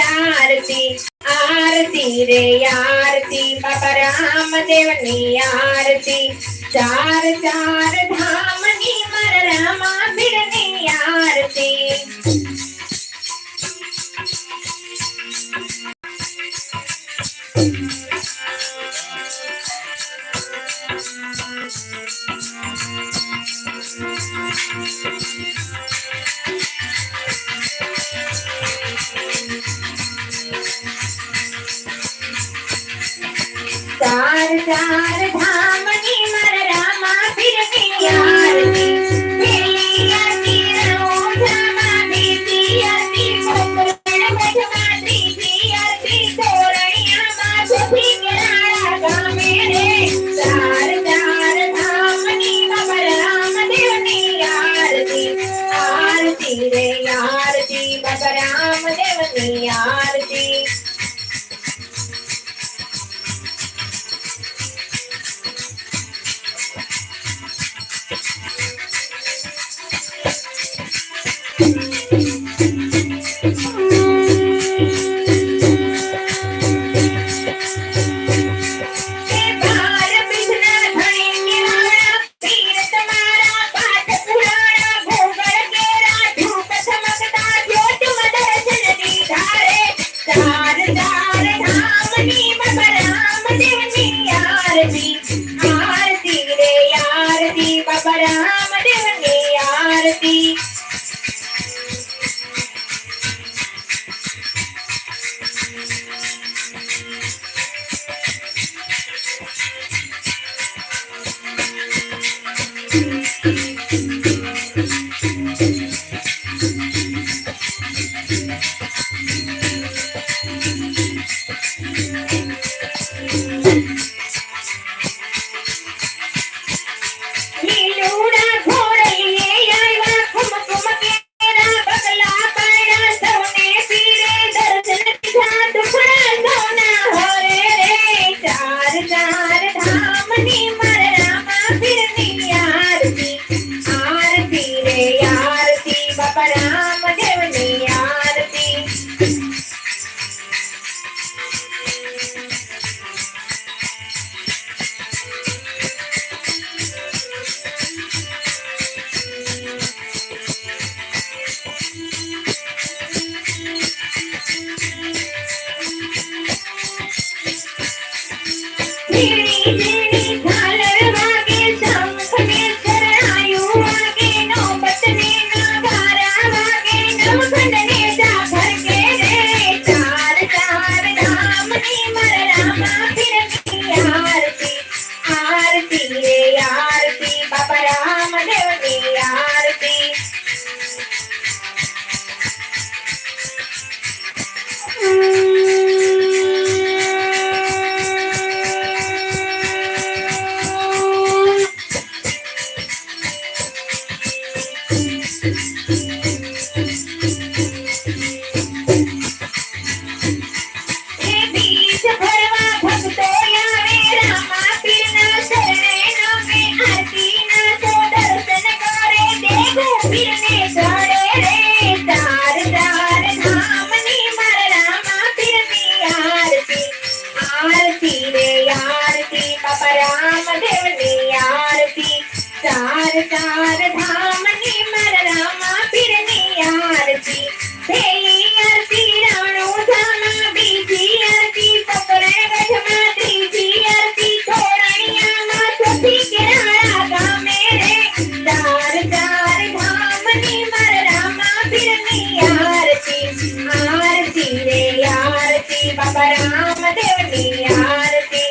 आरती आरती रे आरती बाबा रामदेवनी आरती चार चार धामनी मर रामा बिरनी आरती चार चार धामनी मर रामा बिरनी आरती मेली आरती रो धामा बीती आरती मोकरण मठमा त्रीजी आरती तोरणिया मा सुखी केराड़ा गामे रे चार चार धामनी बाबा रामदेवनी आरती आरती रे आरती बाबा रामदेवनी आरती आरती रे आरती बाबा रामदेवनी आरती चार चार धामनी मर रामा बिरनी आरती पहली आरती राणो धामा बीजी आरती पकड़े गठमा त्रीजी आरती तोरणिया मा सुखी केराड़ा गामे रे चार चार धामनी मर रामा बिरनी आरती आरती रे आरती बाबा रामदेवनी आरती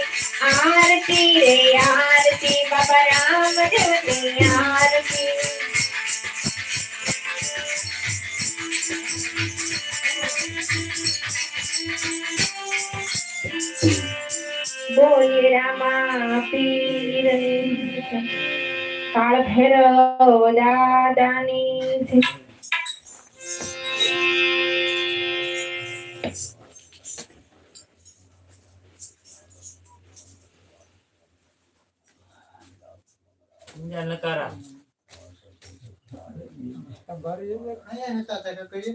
आरती रे आरती बाबा रामदेवनी आरती बोले रामा पीर काल Bhairav दादानी Jangan lekara. Kabar ini kayaknya tak ada kerja.